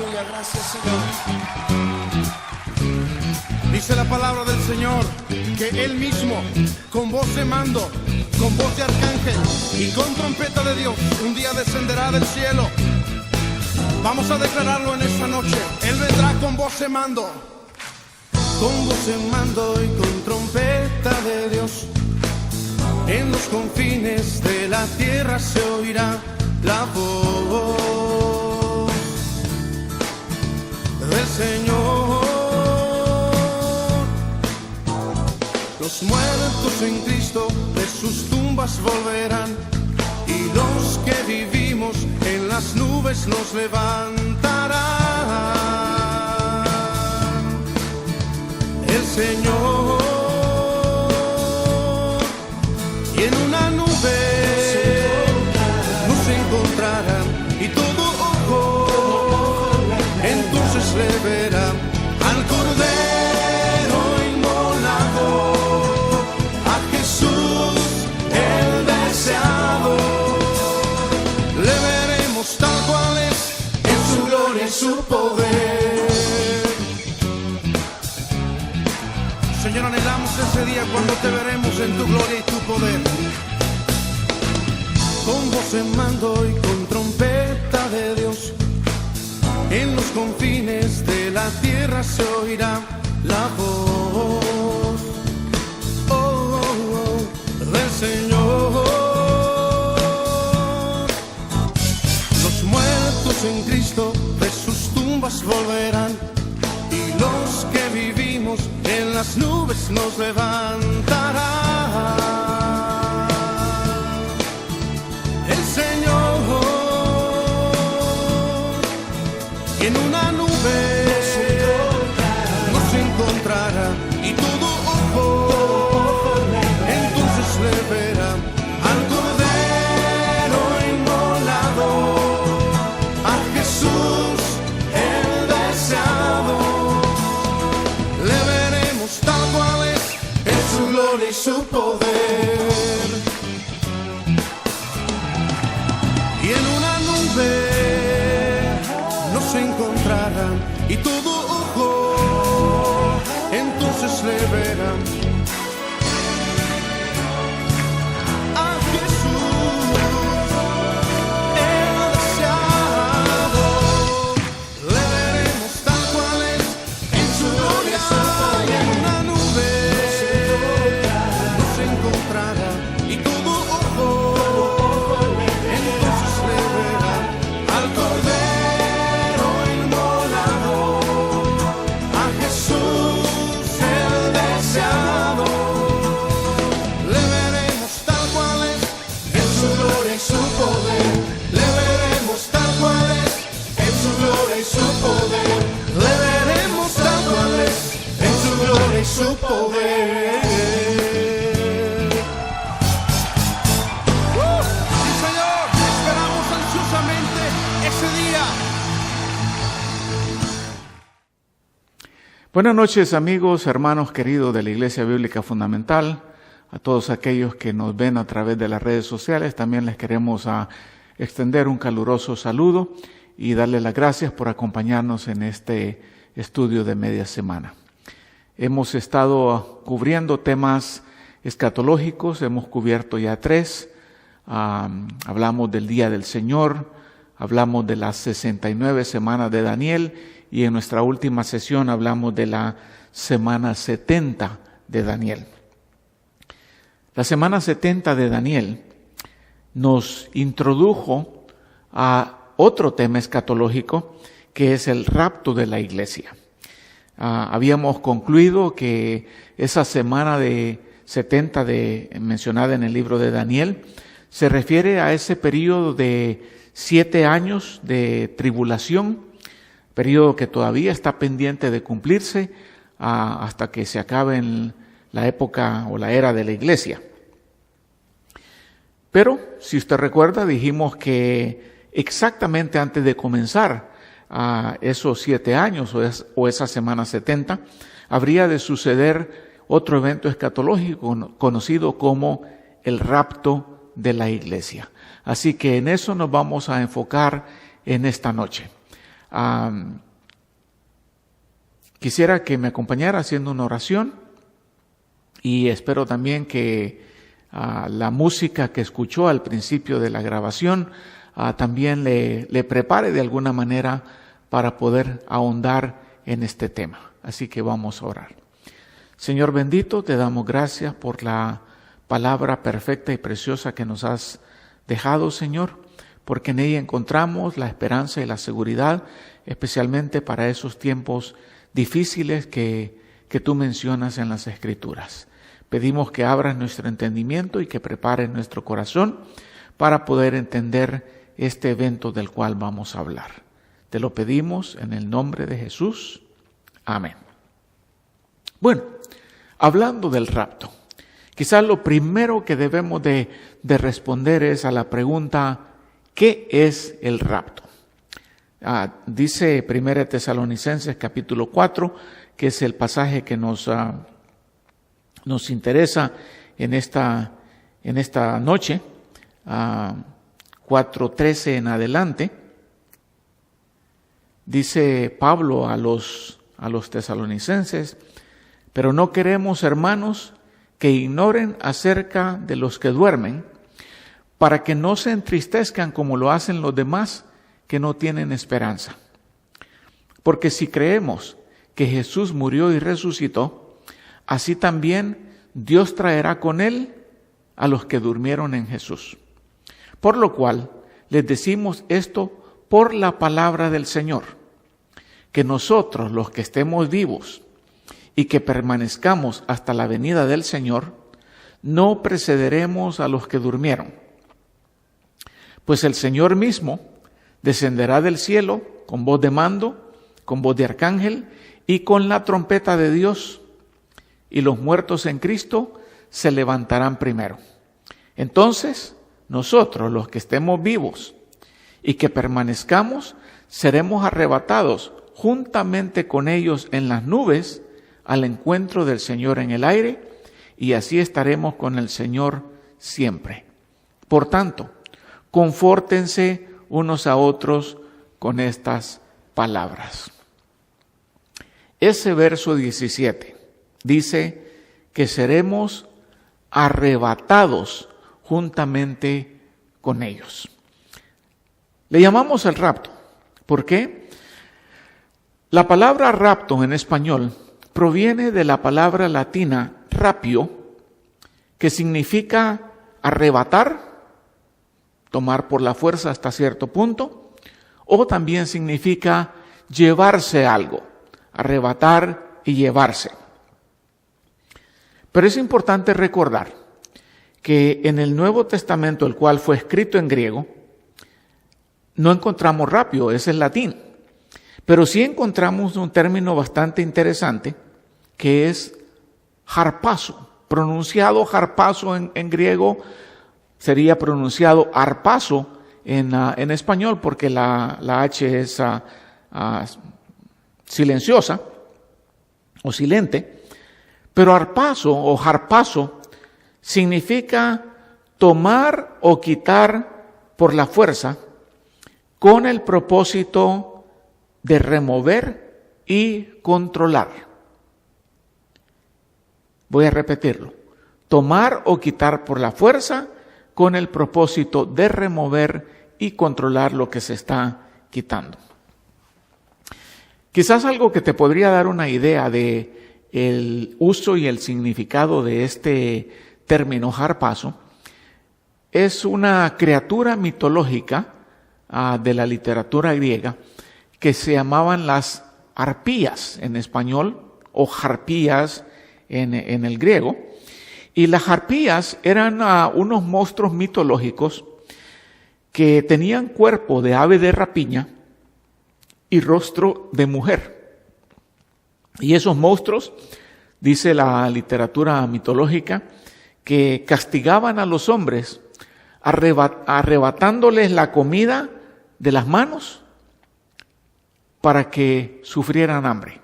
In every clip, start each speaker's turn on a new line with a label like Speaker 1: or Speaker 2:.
Speaker 1: Aleluya, gracias Señor.
Speaker 2: Dice la palabra del Señor que Él mismo, con voz de mando, con voz de arcángel y con trompeta de Dios, un día descenderá del cielo. Vamos a declararlo en esta noche. Él vendrá con voz de mando. Con voz de mando y con trompeta de Dios. En los confines de la tierra se oirá la voz del Señor. Los muertos en Cristo de sus tumbas volverán, y los que vivimos en las nubes nos levantará el Señor. Y en una nube nos encontrarán, y todo ojo entonces le verá al Cordero inmolado, a Jesús el deseado. Le veremos tal cual es, en su gloria y su poder. Señor, anhelamos ese día cuando te veremos en tu gloria y tu poder. Con voz en mando y con trompeta de Dios, en los confines de la tierra se oirá la voz del Señor. Los muertos en Cristo de sus tumbas volverán, y los que vivimos en las nubes nos levantará el Señor. Y en una nube nos encontrará, y todo ojo entonces le verá al Cordero inmolado, a Jesús el deseado. Le veremos tal cual es, en su gloria y su poder. Y en una nube nos encontrarán, y todo ojo entonces le verán a Jesús el deseado. Le veremos tal cual es, en su gloria. Y en una nube nos encontrará, y todo ojo entonces le verá al Cordero inmolado, a Jesús el deseado. Le veremos tal cual es, en su gloria y su poder. Le veremos tal cual es, en su gloria y su poder. Le veremos tal cual es, en su gloria y su poder. Sí, Señor, esperamos ansiosamente ese día.
Speaker 3: Buenas noches, amigos, hermanos queridos de la Iglesia Bíblica Fundamental. A todos aquellos que nos ven a través de las redes sociales, también les queremos extender un caluroso saludo y darles las gracias por acompañarnos en este estudio de media semana. Hemos estado cubriendo temas escatológicos, hemos cubierto ya 3. Hablamos del Día del Señor, hablamos de las 69 semanas de Daniel, y en nuestra última sesión hablamos de la semana 70 de Daniel. La semana 70 de Daniel nos introdujo a otro tema escatológico, que es el rapto de la iglesia. Habíamos concluido que esa semana de 70 mencionada en el libro de Daniel se refiere a ese periodo de 7 años de tribulación, periodo que todavía está pendiente de cumplirse hasta que se acabe en la época o la era de la iglesia. Pero, si usted recuerda, dijimos que exactamente antes de comenzar esos 7 años o esa semana 70, habría de suceder otro evento escatológico conocido como el rapto de la iglesia. Así que en eso nos vamos a enfocar en esta noche. Quisiera que me acompañara haciendo una oración y espero también que la música que escuchó al principio de la grabación también le prepare de alguna manera para poder ahondar en este tema. Así que vamos a orar. Señor bendito, te damos gracias por la palabra perfecta y preciosa que nos has dejado, Señor, porque en ella encontramos la esperanza y la seguridad, especialmente para esos tiempos difíciles que tú mencionas en las Escrituras. Pedimos que abras nuestro entendimiento y que prepares nuestro corazón para poder entender este evento del cual vamos a hablar. Te lo pedimos en el nombre de Jesús. Amén. Bueno, hablando del rapto, quizás lo primero que debemos de responder es a la pregunta, ¿qué es el rapto? Dice 1 Tesalonicenses capítulo 4, que es el pasaje que nos interesa en esta noche, 4:13 en adelante. Dice Pablo a los tesalonicenses: pero no queremos, hermanos, que ignoren acerca de los que duermen, para que no se entristezcan como lo hacen los demás que no tienen esperanza. Porque si creemos que Jesús murió y resucitó, así también Dios traerá con él a los que durmieron en Jesús. Por lo cual les decimos esto por la palabra del Señor, que nosotros, los que estemos vivos y que permanezcamos hasta la venida del Señor, no precederemos a los que durmieron. Pues el Señor mismo descenderá del cielo con voz de mando, con voz de arcángel y con la trompeta de Dios, y los muertos en Cristo se levantarán primero. Entonces, nosotros, los que estemos vivos y que permanezcamos, seremos arrebatados juntamente con ellos en las nubes al encuentro del Señor en el aire, y así estaremos con el Señor siempre. Por tanto, confórtense unos a otros con estas palabras. Ese verso 17 dice que seremos arrebatados juntamente con ellos. Le llamamos el rapto. ¿Por qué? La palabra rapto en español proviene de la palabra latina rapio, que significa arrebatar, tomar por la fuerza hasta cierto punto, o también significa llevarse algo, arrebatar y llevarse. Pero es importante recordar que en el Nuevo Testamento, el cual fue escrito en griego, no encontramos rapio, ese es latín, pero sí encontramos un término bastante interesante que es harpazo, pronunciado harpazo en griego, sería pronunciado arpazo en español porque la H es silenciosa o silente, pero arpazo o harpazo significa tomar o quitar por la fuerza con el propósito de remover y controlar. Voy a repetirlo. Tomar o quitar por la fuerza con el propósito de remover y controlar lo que se está quitando. Quizás algo que te podría dar una idea de el uso y el significado de este término harpazo es una criatura mitológica de la literatura griega que se llamaban las arpías en español o harpías en el griego. Y las arpías eran unos monstruos mitológicos que tenían cuerpo de ave de rapiña y rostro de mujer. Y esos monstruos, dice la literatura mitológica, que castigaban a los hombres arrebatándoles la comida de las manos para que sufrieran hambre.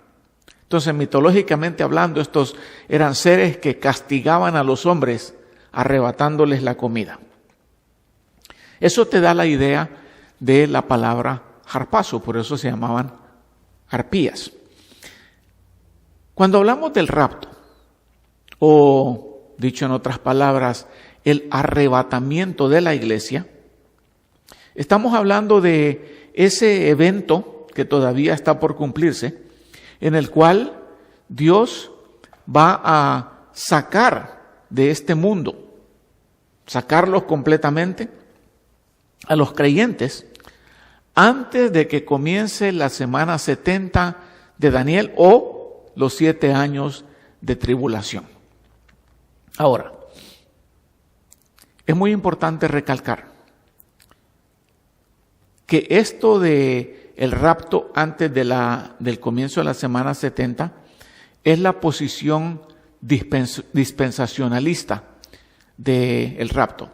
Speaker 3: Entonces, mitológicamente hablando, estos eran seres que castigaban a los hombres arrebatándoles la comida. Eso te da la idea de la palabra harpazo, por eso se llamaban arpías. Cuando hablamos del rapto, o dicho en otras palabras, el arrebatamiento de la iglesia, estamos hablando de ese evento que todavía está por cumplirse, en el cual Dios va a sacar de este mundo, sacarlos completamente a los creyentes antes de que comience la semana 70 de Daniel o los 7 años de tribulación. Ahora, es muy importante recalcar que esto de el rapto antes del comienzo de la semana 70 es la posición dispensacionalista del rapto.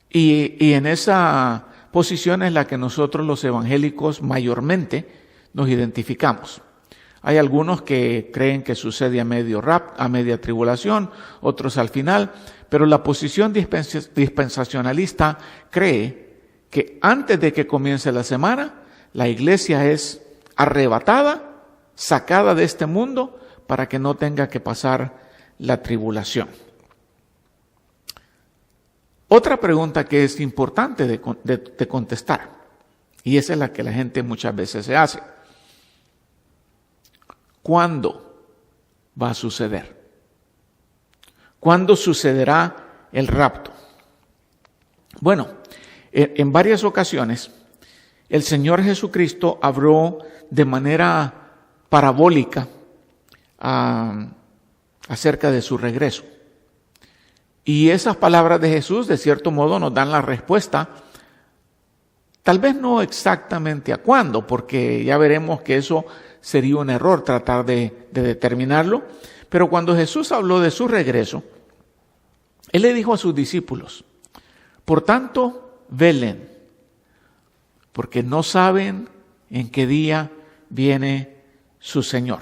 Speaker 3: Y en esa posición es la que nosotros los evangélicos mayormente nos identificamos. Hay algunos que creen que sucede a media tribulación, otros al final, pero la posición dispensacionalista cree que antes de que comience la semana, la iglesia es arrebatada, sacada de este mundo para que no tenga que pasar la tribulación. Otra pregunta que es importante de contestar, y esa es la que la gente muchas veces se hace: ¿cuándo va a suceder? ¿Cuándo sucederá el rapto? Bueno, en varias ocasiones el Señor Jesucristo habló de manera parabólica acerca de su regreso. Y esas palabras de Jesús, de cierto modo, nos dan la respuesta, tal vez no exactamente a cuándo, porque ya veremos que eso sería un error tratar de determinarlo, pero cuando Jesús habló de su regreso, Él le dijo a sus discípulos: por tanto, velen, porque no saben en qué día viene su Señor.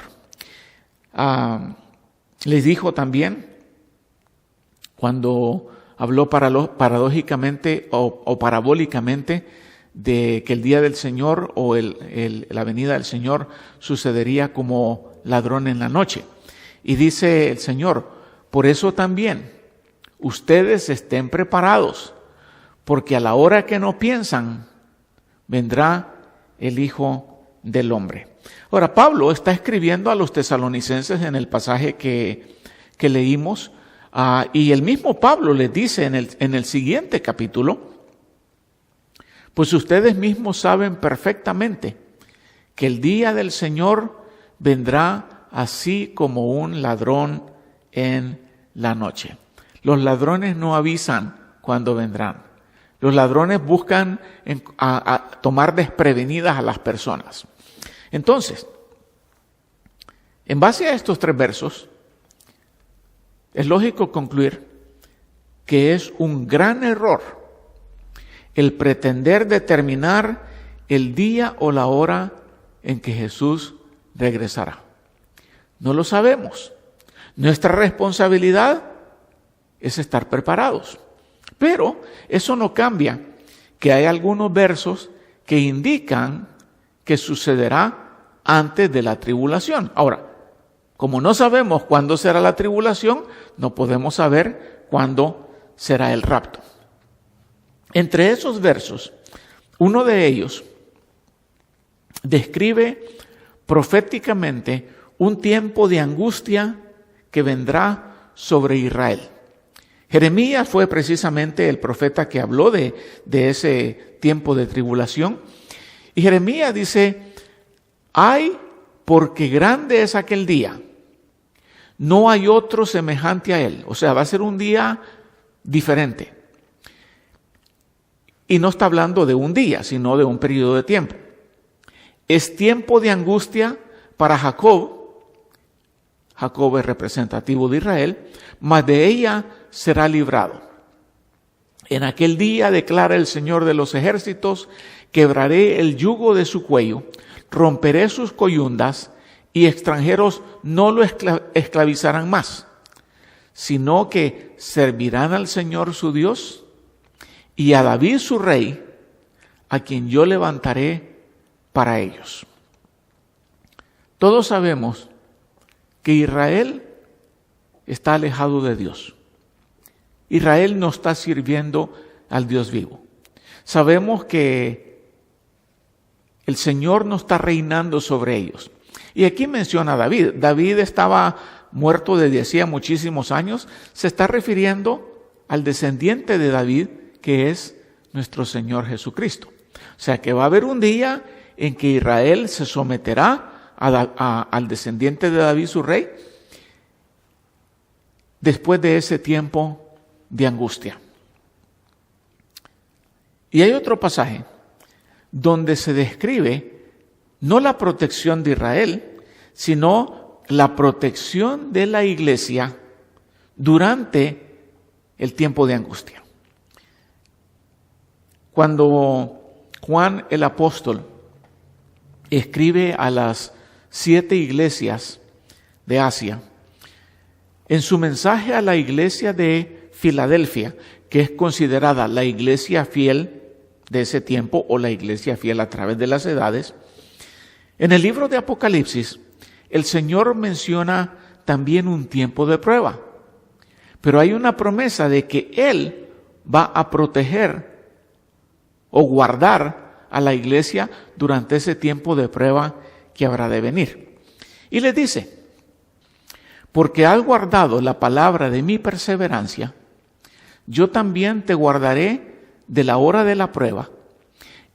Speaker 3: Les dijo también, cuando habló paradójicamente o parabólicamente de que el día del Señor o la venida del Señor sucedería como ladrón en la noche. Y dice el Señor: por eso también ustedes estén preparados, porque a la hora que no piensan, vendrá el Hijo del Hombre. Ahora, Pablo está escribiendo a los tesalonicenses en el pasaje que leímos, y el mismo Pablo les dice en el siguiente capítulo: pues ustedes mismos saben perfectamente que el día del Señor vendrá así como un ladrón en la noche. Los ladrones no avisan cuándo vendrán. Los ladrones buscan tomar desprevenidas a las personas. Entonces, en base a estos 3 versos, es lógico concluir que es un gran error el pretender determinar el día o la hora en que Jesús regresará. No lo sabemos. Nuestra responsabilidad es estar preparados. Pero eso no cambia que hay algunos versos que indican que sucederá antes de la tribulación. Ahora, como no sabemos cuándo será la tribulación, no podemos saber cuándo será el rapto. Entre esos versos, uno de ellos describe proféticamente un tiempo de angustia que vendrá sobre Israel. Jeremías fue precisamente el profeta que habló de ese tiempo de tribulación. Y Jeremías dice: ay, porque grande es aquel día, no hay otro semejante a él. O sea, va a ser un día diferente. Y no está hablando de un día, sino de un periodo de tiempo. Es tiempo de angustia para Jacob. Jacob es representativo de Israel, mas de ella será librado. En aquel día, declara el Señor de los ejércitos, quebraré el yugo de su cuello, romperé sus coyundas, y extranjeros no lo esclavizarán más, sino que servirán al Señor su Dios y a David su rey, a quien yo levantaré para ellos. Todos sabemos que Israel está alejado de Dios. Israel no está sirviendo al Dios vivo. Sabemos que el Señor no está reinando sobre ellos. Y aquí menciona a David. David estaba muerto desde hacía muchísimos años. Se está refiriendo al descendiente de David, que es nuestro Señor Jesucristo. O sea que va a haber un día en que Israel se someterá al descendiente de David, su rey, después de ese tiempo de angustia. Y hay otro pasaje donde se describe no la protección de Israel, sino la protección de la iglesia durante el tiempo de angustia. Cuando Juan el apóstol escribe a las 7 iglesias de Asia, en su mensaje a la iglesia de Filadelfia, que es considerada la iglesia fiel de ese tiempo o la iglesia fiel a través de las edades, en el libro de Apocalipsis, el Señor menciona también un tiempo de prueba, pero hay una promesa de que Él va a proteger o guardar a la iglesia durante ese tiempo de prueba que habrá de venir. Y les dice: porque has guardado la palabra de mi perseverancia, yo también te guardaré de la hora de la prueba,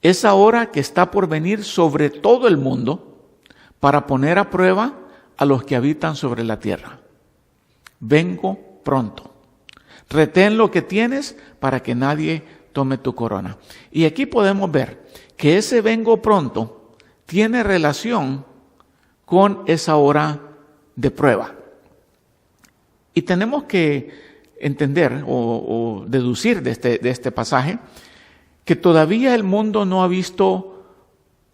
Speaker 3: esa hora que está por venir sobre todo el mundo, para poner a prueba a los que habitan sobre la tierra. Vengo pronto. Retén lo que tienes para que nadie tome tu corona. Y aquí podemos ver que ese vengo pronto tiene relación con esa hora de prueba. Y tenemos que entender o deducir de este pasaje que todavía el mundo no ha visto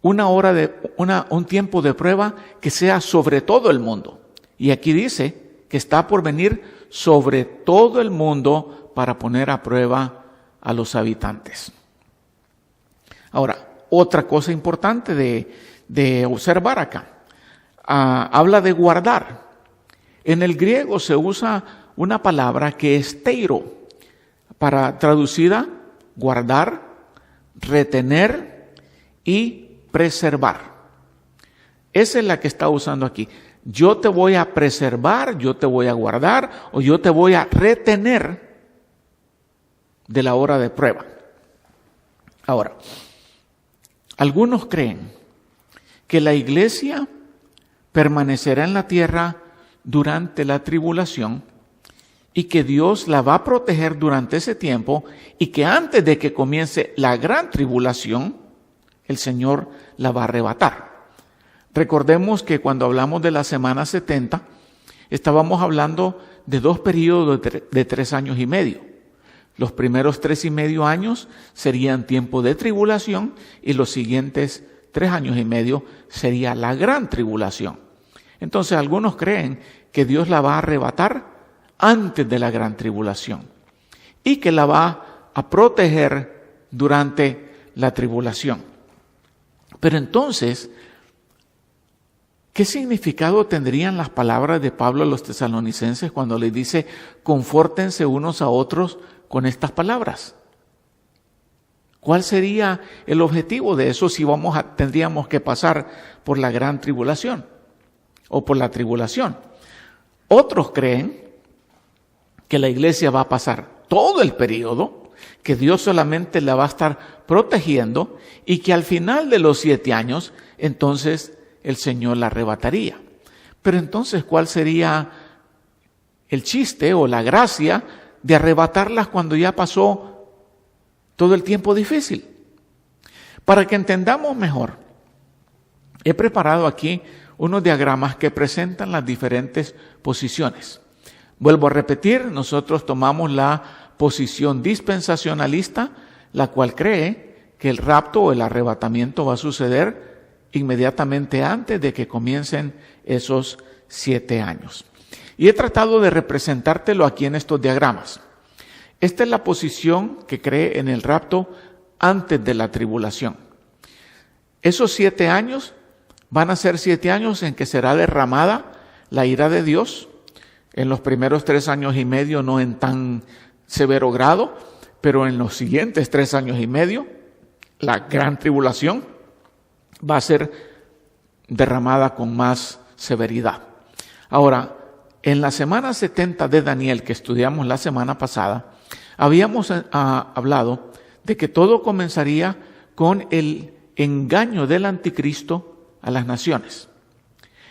Speaker 3: un tiempo de prueba que sea sobre todo el mundo. Y aquí dice que está por venir sobre todo el mundo para poner a prueba a los habitantes. Ahora, otra cosa importante de observar acá, habla de guardar. En el griego se usa una palabra que es teiro, para traducida guardar, retener y preservar. Esa es la que está usando aquí. Yo te voy a preservar, yo te voy a guardar o yo te voy a retener de la hora de prueba. Ahora, algunos creen que la iglesia permanecerá en la tierra durante la tribulación y que Dios la va a proteger durante ese tiempo y que antes de que comience la gran tribulación, el Señor la va a arrebatar. Recordemos que cuando hablamos de la semana 70, estábamos hablando de 2 periodos de 3 años y medio. Los primeros 3,5 años serían tiempo de tribulación y los siguientes 3 años y medio sería la gran tribulación. Entonces algunos creen que Dios la va a arrebatar antes de la gran tribulación y que la va a proteger durante la tribulación. Pero entonces, ¿qué significado tendrían las palabras de Pablo a los tesalonicenses cuando les dice: confórtense unos a otros con estas palabras? ¿Cuál sería el objetivo de eso si tendríamos que pasar por la gran tribulación o por la tribulación? Otros creen que la iglesia va a pasar todo el periodo, que Dios solamente la va a estar protegiendo y que al final de los 7 años, entonces el Señor la arrebataría. Pero entonces, ¿cuál sería el chiste o la gracia de arrebatarlas cuando ya pasó todo el tiempo difícil? Para que entendamos mejor, he preparado aquí unos diagramas que presentan las diferentes posiciones. Vuelvo a repetir, nosotros tomamos la posición dispensacionalista, la cual cree que el rapto o el arrebatamiento va a suceder inmediatamente antes de que comiencen esos 7 años. Y he tratado de representártelo aquí en estos diagramas. Esta es la posición que cree en el rapto antes de la tribulación. Esos 7 años van a ser 7 años en que será derramada la ira de Dios. En los primeros 3 años y medio no en tan severo grado, pero en los siguientes 3 años y medio, la gran tribulación va a ser derramada con más severidad. Ahora, en la semana 70 de Daniel, que estudiamos la semana pasada, habíamos hablado de que todo comenzaría con el engaño del anticristo a las naciones.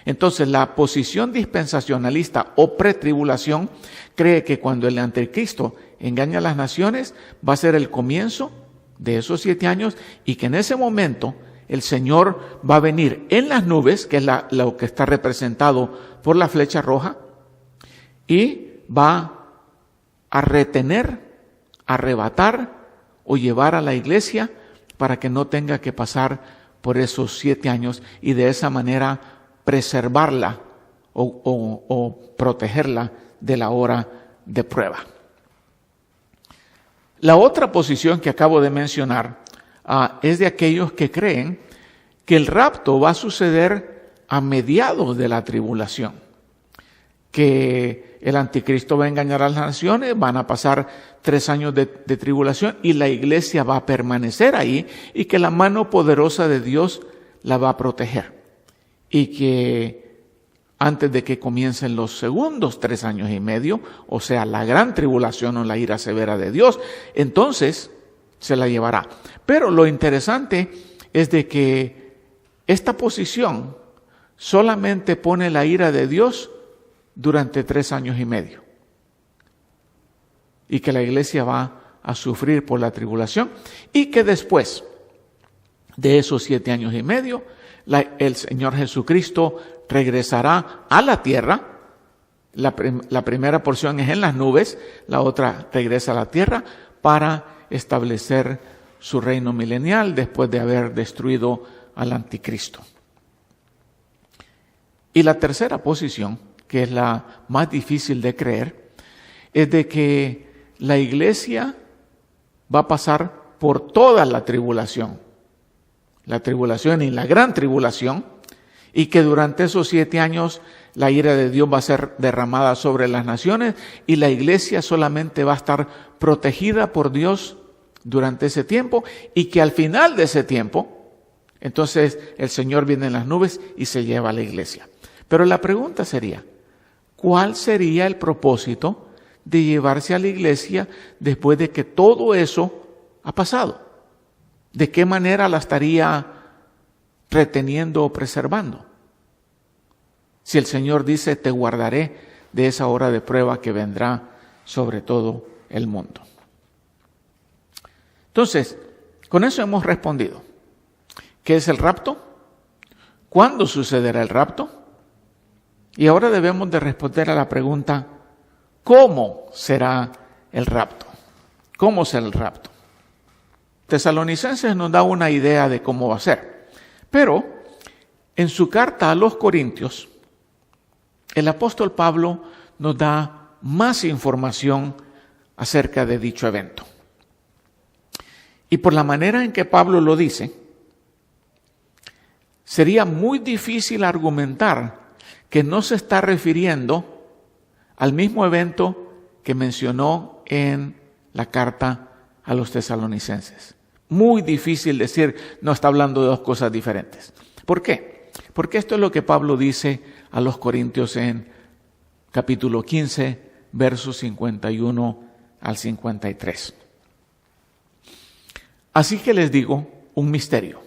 Speaker 3: Entonces, la posición dispensacionalista o pretribulación cree que cuando el anticristo engaña a las naciones, va a ser el comienzo de esos 7 años y que en ese momento el Señor va a venir en las nubes, que es lo que está representado por la flecha roja, y va a retener, arrebatar o llevar a la iglesia para que no tenga que pasar por esos 7 años y de esa manera preservarla o protegerla de la hora de prueba. La otra posición que acabo de mencionar es de aquellos que creen que el rapto va a suceder a mediados de la tribulación, que el anticristo va a engañar a las naciones, van a pasar 3 años de tribulación y la iglesia va a permanecer ahí y que la mano poderosa de Dios la va a proteger y que antes de que comiencen los segundos 3 años y medio, o sea, la gran tribulación o la ira severa de Dios, entonces se la llevará. Pero lo interesante es de que esta posición solamente pone la ira de Dios durante 3 años y medio. Y que la iglesia va a sufrir por la tribulación y que después de esos 7 años y medio, el Señor Jesucristo regresará a la tierra. La primera porción es en las nubes, la otra regresa a la tierra para establecer su reino milenial después de haber destruido al anticristo. Y la tercera posición, que es la más difícil de creer, es de que la iglesia va a pasar por toda la tribulación y la gran tribulación, y que durante esos 7 años la ira de Dios va a ser derramada sobre las naciones y la iglesia solamente va a estar protegida por Dios durante ese tiempo y que al final de ese tiempo, entonces el Señor viene en las nubes y se lleva a la iglesia. Pero la pregunta sería, ¿cuál sería el propósito de llevarse a la iglesia después de que todo eso ha pasado? ¿De qué manera la estaría reteniendo o preservando? Si el Señor dice, te guardaré de esa hora de prueba que vendrá sobre todo el mundo. Entonces, con eso hemos respondido. ¿Qué es el rapto? ¿Cuándo sucederá el rapto? Y ahora debemos de responder a la pregunta, ¿cómo será el rapto? ¿Cómo será el rapto? Tesalonicenses nos da una idea de cómo va a ser, pero en su carta a los Corintios, el apóstol Pablo nos da más información acerca de dicho evento. Y por la manera en que Pablo lo dice, sería muy difícil argumentar que no se está refiriendo al mismo evento que mencionó en la carta a los tesalonicenses. Muy difícil decir, no está hablando de dos cosas diferentes. ¿Por qué? Porque esto es lo que Pablo dice a los Corintios en capítulo 15, versos 51 al 53. Así que les digo un misterio.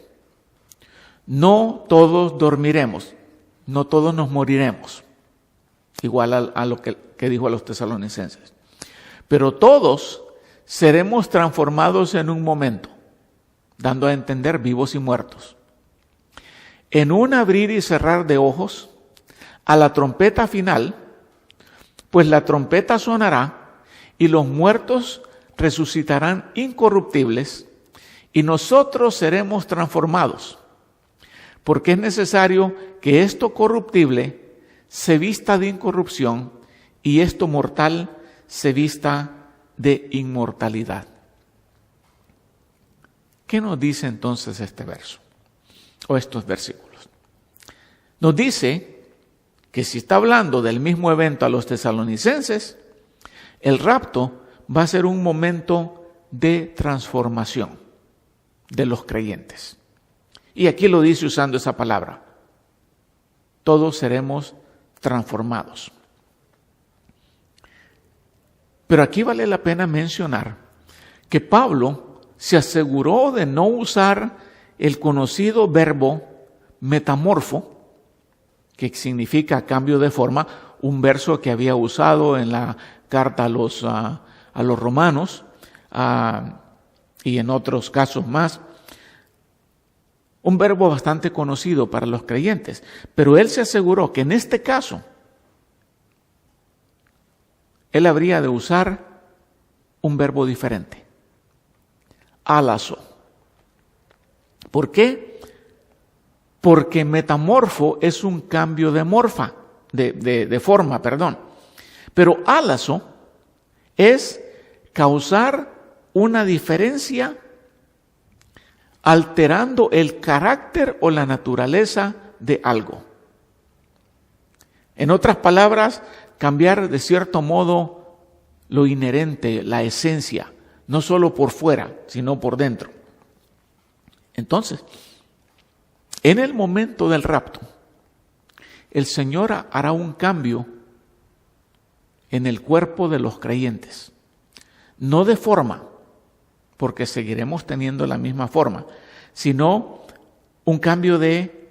Speaker 3: No todos dormiremos, no todos nos moriremos, igual a lo que dijo a los tesalonicenses. Pero todos seremos transformados en un momento, dando a entender vivos y muertos. En un abrir y cerrar de ojos, a la trompeta final, pues la trompeta sonará y los muertos resucitarán incorruptibles y nosotros seremos transformados, porque es necesario que esto corruptible se vista de incorrupción y esto mortal se vista de inmortalidad. ¿Qué nos dice entonces este verso? o estos versículos. Nos dice que si está hablando del mismo evento a los tesalonicenses, el rapto va a ser un momento de transformación de los creyentes. Y aquí lo dice usando esa palabra. Todos seremos transformados. Pero aquí vale la pena mencionar que Pablo se aseguró de no usar el conocido verbo metamorfo, que significa cambio de forma, un verso que había usado en la carta a los romanos y en otros casos más. Un verbo bastante conocido para los creyentes, pero él se aseguró que en este caso él habría de usar un verbo diferente, álazo. ¿Por qué? Porque metamorfo es un cambio de forma, pero álazo es causar una diferencia alterando el carácter o la naturaleza de algo. En otras palabras, cambiar de cierto modo lo inherente, la esencia, no solo por fuera, sino por dentro. Entonces, en el momento del rapto, el Señor hará un cambio en el cuerpo de los creyentes, no de forma, porque seguiremos teniendo la misma forma, sino un cambio de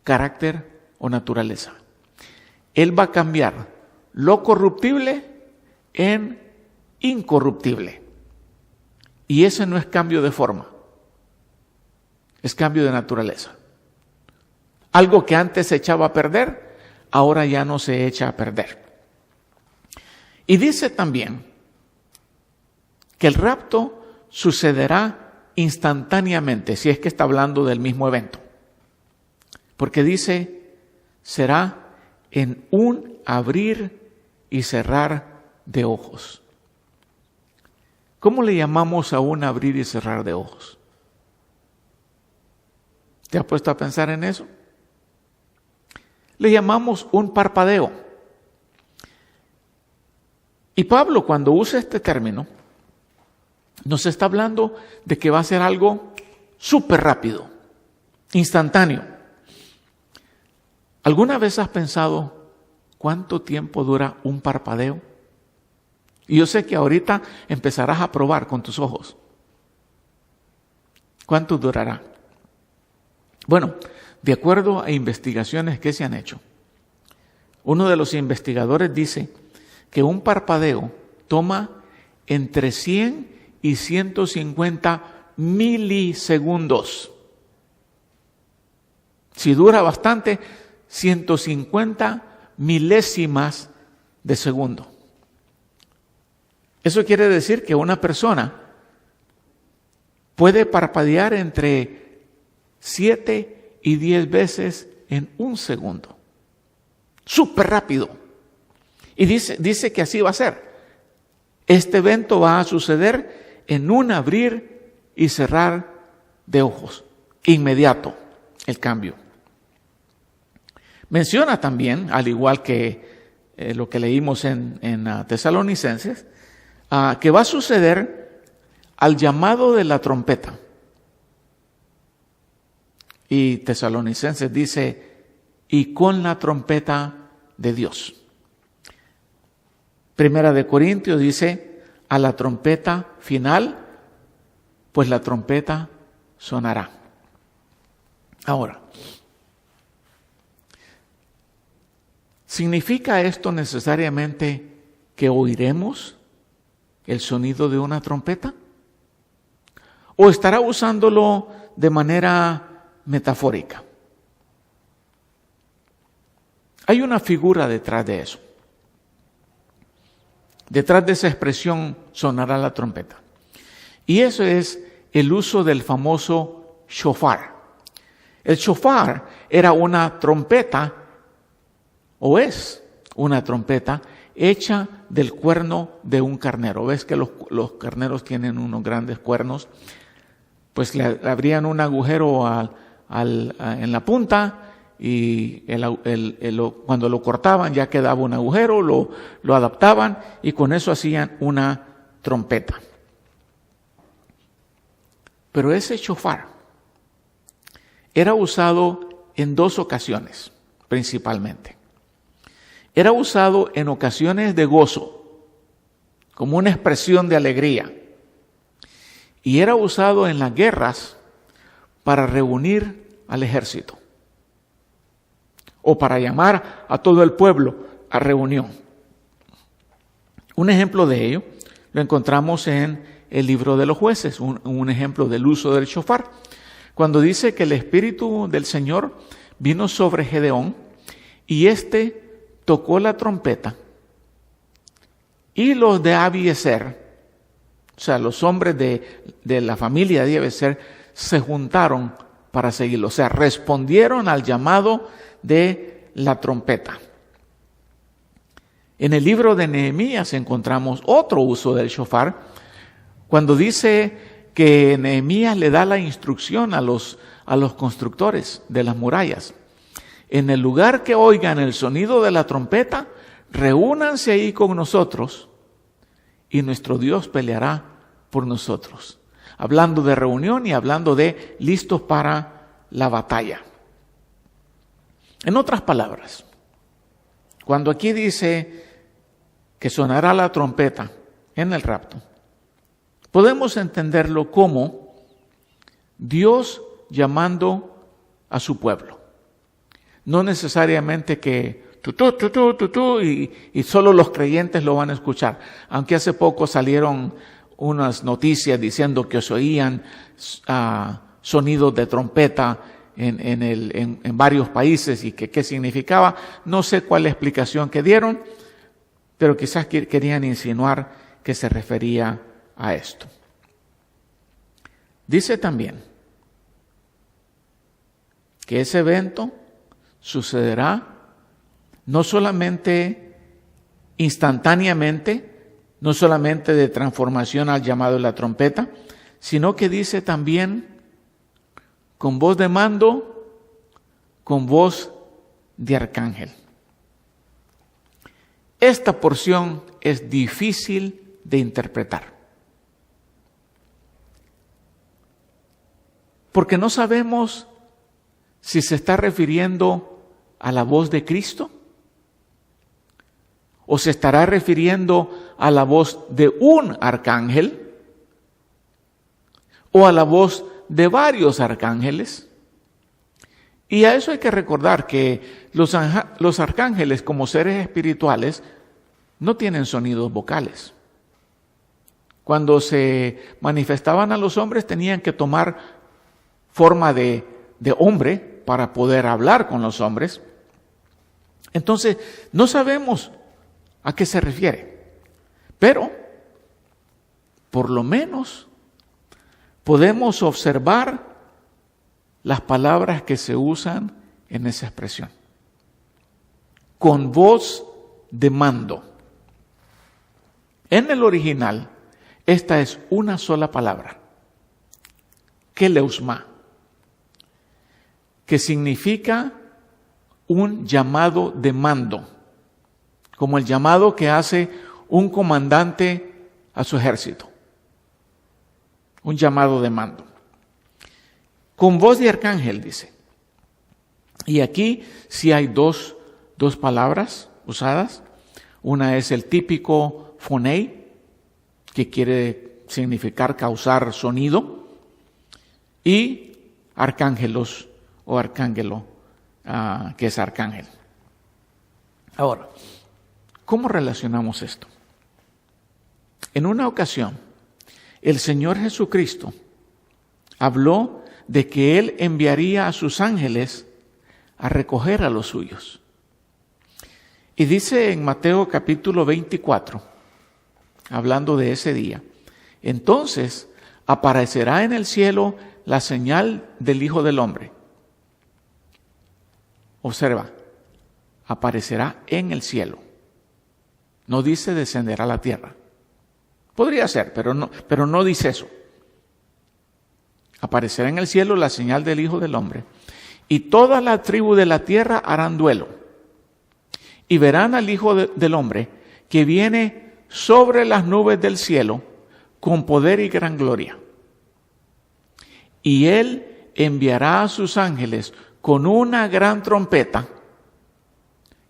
Speaker 3: carácter o naturaleza. Él va a cambiar lo corruptible en incorruptible. Y ese no es cambio de forma, es cambio de naturaleza. Algo que antes se echaba a perder, ahora ya no se echa a perder. Y dice también que el rapto sucederá instantáneamente, si es que está hablando del mismo evento. Porque dice, será en un abrir y cerrar de ojos. ¿Cómo le llamamos a un abrir y cerrar de ojos? ¿Te has puesto a pensar en eso? Le llamamos un parpadeo. Y Pablo, cuando usa este término, nos está hablando de que va a ser algo súper rápido, instantáneo. ¿Alguna vez has pensado cuánto tiempo dura un parpadeo? Y yo sé que ahorita empezarás a probar con tus ojos. ¿Cuánto durará? Bueno, de acuerdo a investigaciones que se han hecho, uno de los investigadores dice que un parpadeo toma entre 100 y 150 milisegundos. Si dura bastante, 150 milésimas de segundo. Eso quiere decir que una persona puede parpadear entre 7 y 10 veces en un segundo. Súper rápido. Y dice que así va a ser. Este evento va a suceder en un abrir y cerrar de ojos. Inmediato el cambio. Menciona también, al igual que lo que leímos en Tesalonicenses, que va a suceder al llamado de la trompeta. Y Tesalonicenses dice, y con la trompeta de Dios. Primera de Corintios dice, a la trompeta final, pues la trompeta sonará. Ahora, ¿significa esto necesariamente que oiremos el sonido de una trompeta? ¿O estará usándolo de manera metafórica? Hay una figura detrás de eso. Detrás de esa expresión sonará la trompeta. Y eso es el uso del famoso shofar. El shofar era una trompeta, o es una trompeta, hecha del cuerno de un carnero. ¿Ves que los carneros tienen unos grandes cuernos? Pues le abrían un agujero a en la punta, y cuando lo cortaban ya quedaba un agujero, lo adaptaban y con eso hacían una trompeta. Pero ese shofar era usado en 2 ocasiones principalmente. Era usado en ocasiones de gozo, como una expresión de alegría, y era usado en las guerras para reunir al ejército o para llamar a todo el pueblo a reunión. Un ejemplo de ello lo encontramos en el libro de los Jueces, un ejemplo del uso del shofar, cuando dice que el Espíritu del Señor vino sobre Gedeón y éste tocó la trompeta y los de Abiezer, o sea, los hombres de la familia de Abiezer, se juntaron para seguirlo, o sea, respondieron al llamado de la trompeta. En el libro de Nehemías encontramos otro uso del shofar, cuando dice que Nehemías le da la instrucción a los constructores de las murallas. En el lugar que oigan el sonido de la trompeta, reúnanse ahí con nosotros y nuestro Dios peleará por nosotros. Hablando de reunión y hablando de listos para la batalla. En otras palabras, cuando aquí dice que sonará la trompeta en el rapto, podemos entenderlo como Dios llamando a su pueblo. No necesariamente que y solo los creyentes lo van a escuchar. Aunque hace poco salieron unas noticias diciendo que se oían sonidos de trompeta en varios países y que qué significaba. No sé cuál es la explicación que dieron, pero quizás querían insinuar que se refería a esto. Dice también que ese evento sucederá no solamente instantáneamente, no solamente de transformación al llamado de la trompeta, sino que dice también con voz de mando, con voz de arcángel. Esta porción es difícil de interpretar, porque no sabemos si se está refiriendo a la voz de Cristo o se estará refiriendo a la voz de un arcángel o a la voz de varios arcángeles. Y a eso hay que recordar que los arcángeles, como seres espirituales, no tienen sonidos vocales. Cuando se manifestaban a los hombres tenían que tomar forma de hombre para poder hablar con los hombres. Entonces, no sabemos a qué se refiere, pero por lo menos podemos observar las palabras que se usan en esa expresión. Con voz de mando. En el original, esta es una sola palabra, keleusma, que significa un llamado de mando, como el llamado que hace un comandante a su ejército. Un llamado de mando. Con voz de arcángel, dice. Y aquí sí hay dos palabras usadas. Una es el típico fonei, que quiere significar causar sonido, y arcángelos o arcángelo, que es arcángel. Ahora, ¿cómo relacionamos esto? En una ocasión, el Señor Jesucristo habló de que Él enviaría a sus ángeles a recoger a los suyos. Y dice en Mateo capítulo 24, hablando de ese día, entonces aparecerá en el cielo la señal del Hijo del Hombre. Observa, aparecerá en el cielo. No dice descenderá a la tierra. Podría ser, pero no dice eso. Aparecerá en el cielo la señal del Hijo del Hombre, y toda la tribu de la tierra harán duelo, y verán al Hijo del Hombre que viene sobre las nubes del cielo con poder y gran gloria. Y Él enviará a sus ángeles con una gran trompeta,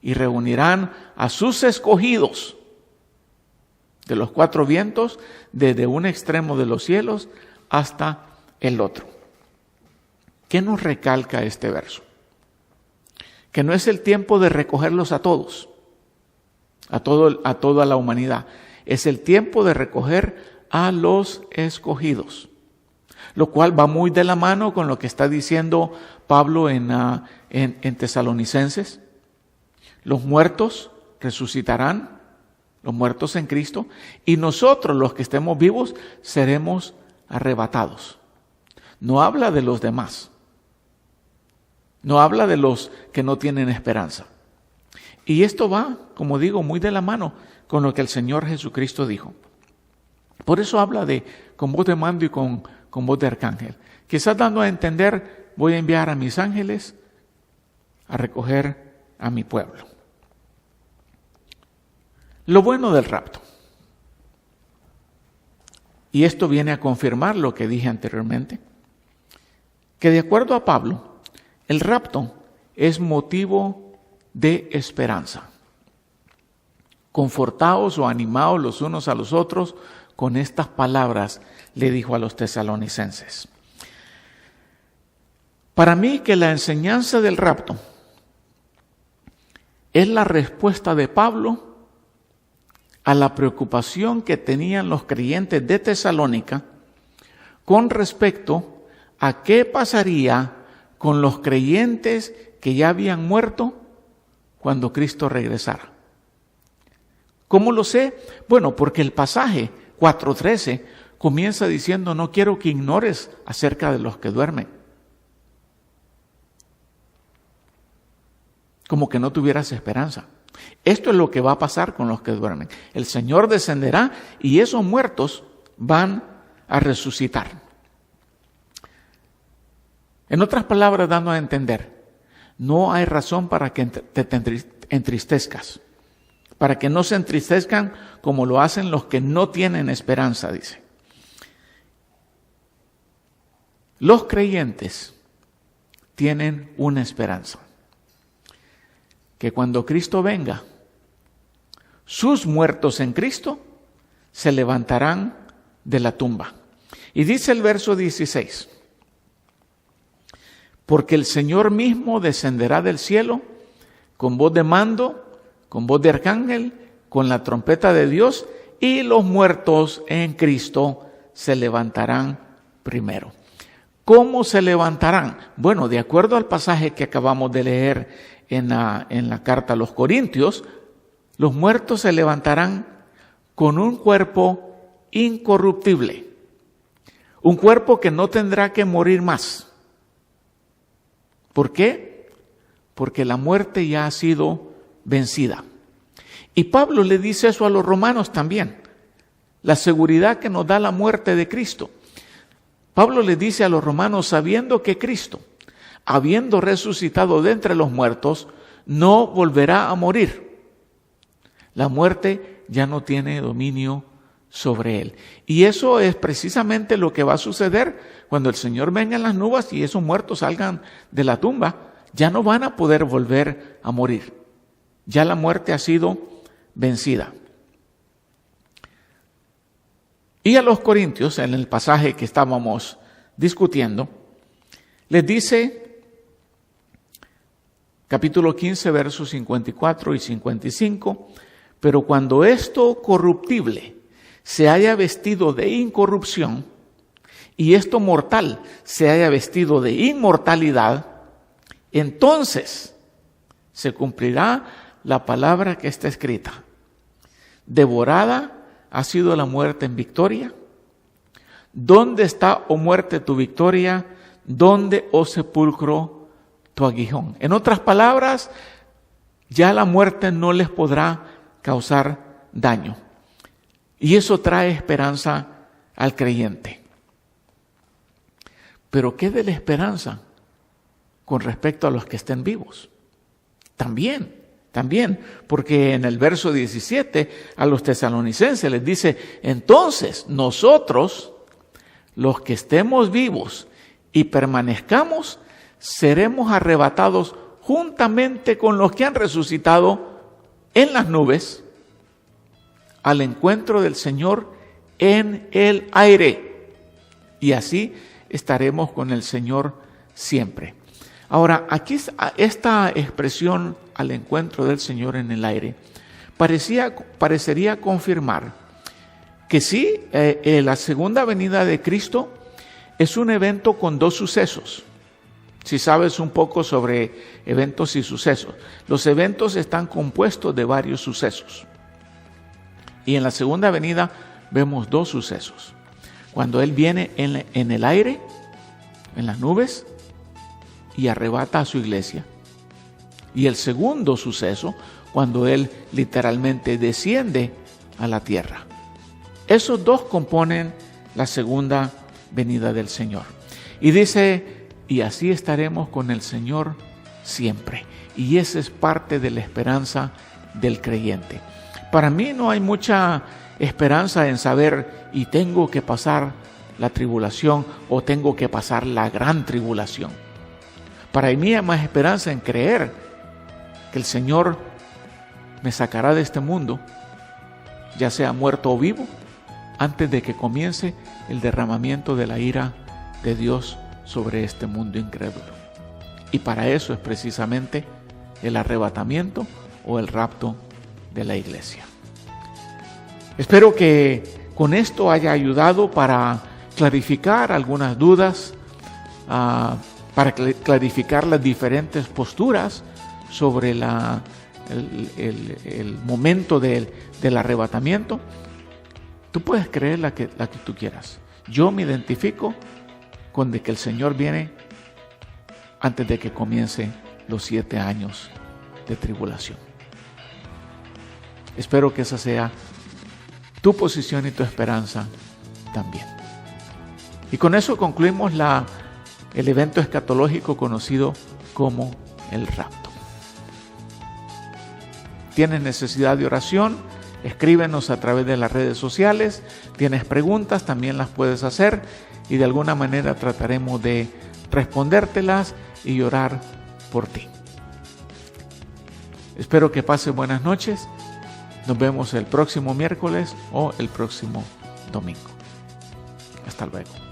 Speaker 3: y reunirán a sus escogidos de los cuatro vientos, desde un extremo de los cielos hasta el otro. ¿Qué nos recalca este verso? Que no es el tiempo de recogerlos a todos, a toda la humanidad. Es el tiempo de recoger a los escogidos, lo cual va muy de la mano con lo que está diciendo Pablo en Tesalonicenses. Los muertos resucitarán, los muertos en Cristo, y nosotros, los que estemos vivos, seremos arrebatados. No habla de los demás. No habla de los que no tienen esperanza. Y esto va, como digo, muy de la mano con lo que el Señor Jesucristo dijo. Por eso habla de con voz de mando y con voz de arcángel. Quizás dando a entender, voy a enviar a mis ángeles a recoger a mi pueblo. Lo bueno del rapto. Y esto viene a confirmar lo que dije anteriormente, que de acuerdo a Pablo, el rapto es motivo de esperanza. Confortaos o animaos los unos a los otros con estas palabras, le dijo a los tesalonicenses. Para mí que la enseñanza del rapto es la respuesta de Pablo a la preocupación que tenían los creyentes de Tesalónica con respecto a qué pasaría con los creyentes que ya habían muerto cuando Cristo regresara. ¿Cómo lo sé? Bueno, porque el pasaje 4:13 comienza diciendo: no quiero que ignores acerca de los que duermen. Como que no tuvieras esperanza. Esto es lo que va a pasar con los que duermen. El Señor descenderá y esos muertos van a resucitar. En otras palabras, dando a entender, no hay razón para que te entristezcas, para que no se entristezcan como lo hacen los que no tienen esperanza, dice. Los creyentes tienen una esperanza, que cuando Cristo venga, sus muertos en Cristo se levantarán de la tumba. Y dice el verso 16, porque el Señor mismo descenderá del cielo con voz de mando, con voz de arcángel, con la trompeta de Dios, y los muertos en Cristo se levantarán primero. ¿Cómo se levantarán? Bueno, de acuerdo al pasaje que acabamos de leer en la carta a los Corintios, los muertos se levantarán con un cuerpo incorruptible, un cuerpo que no tendrá que morir más. ¿Por qué? Porque la muerte ya ha sido vencida. Y Pablo le dice eso a los romanos también, la seguridad que nos da la muerte de Cristo. Pablo le dice a los romanos, sabiendo que Cristo, habiendo resucitado de entre los muertos, no volverá a morir. La muerte ya no tiene dominio sobre él. Y eso es precisamente lo que va a suceder cuando el Señor venga en las nubes y esos muertos salgan de la tumba. Ya no van a poder volver a morir. Ya la muerte ha sido vencida. Y a los corintios, en el pasaje que estábamos discutiendo, les dice, capítulo 15, versos 54 y 55, pero cuando esto corruptible se haya vestido de incorrupción y esto mortal se haya vestido de inmortalidad, entonces se cumplirá la palabra que está escrita. Devorada ha sido la muerte en victoria. ¿Dónde está, oh muerte, tu victoria? ¿Dónde, oh sepulcro, tu aguijón? En otras palabras, ya la muerte no les podrá causar daño. Y eso trae esperanza al creyente. Pero ¿qué de la esperanza con respecto a los que estén vivos? También, porque en el verso 17 a los tesalonicenses les dice: entonces nosotros, los que estemos vivos y permanezcamos, seremos arrebatados juntamente con los que han resucitado en las nubes al encuentro del Señor en el aire. Y así estaremos con el Señor siempre. Ahora, aquí esta expresión al encuentro del Señor en el aire parecería confirmar que sí, la segunda venida de Cristo es un evento con dos sucesos. Si sabes un poco sobre eventos y sucesos, los eventos están compuestos de varios sucesos. Y en la segunda venida vemos dos sucesos. Cuando Él viene en el aire, en las nubes, y arrebata a su iglesia. Y el segundo suceso, cuando Él literalmente desciende a la tierra. Esos dos componen la segunda venida del Señor. Y dice: y así estaremos con el Señor siempre. Y esa es parte de la esperanza del creyente. Para mí no hay mucha esperanza en saber, y tengo que pasar la tribulación o tengo que pasar la gran tribulación. Para mí hay más esperanza en creer que el Señor me sacará de este mundo, ya sea muerto o vivo, antes de que comience el derramamiento de la ira de Dios sobre este mundo incrédulo. Y para eso es precisamente el arrebatamiento o el rapto de la iglesia. Espero que con esto haya ayudado para clarificar algunas dudas, para clarificar las diferentes posturas sobre el momento del arrebatamiento. Tú puedes creer la que tú quieras. Yo me identifico con de que el Señor viene antes de que comience los 7 años de tribulación. Espero que esa sea tu posición y tu esperanza también. Y con eso concluimos el evento escatológico conocido como el rapto. ¿Tienes necesidad de oración? Escríbenos a través de las redes sociales. ¿Tienes preguntas? También las puedes hacer y de alguna manera trataremos de respondértelas y orar por ti. Espero que pases buenas noches. Nos vemos el próximo miércoles o el próximo domingo. Hasta luego.